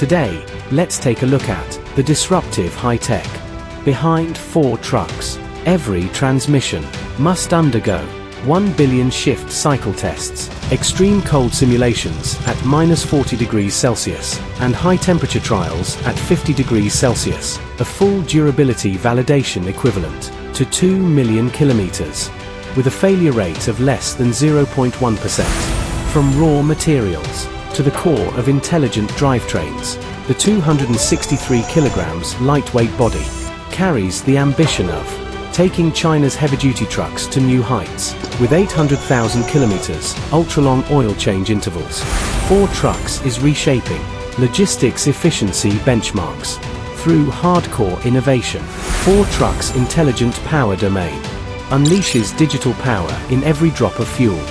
Today, let's take a look at the disruptive high-tech behind FAW trucks. Every transmission must undergo 1 billion shift cycle tests, extreme cold simulations at -40 degrees Celsius, and high-temperature trials at 50 degrees Celsius, a full durability validation equivalent to 2 million kilometers, with a failure rate of less than 0.1%. From raw materials to the core of intelligent drivetrains, the 263 kilograms lightweight body carries the ambition of taking China's heavy-duty trucks to new heights. With 800,000 kilometers, ultra-long oil change intervals, FAW Trucks is reshaping logistics efficiency benchmarks. Through hardcore innovation, FAW Trucks' intelligent power domain unleashes digital power in every drop of fuel,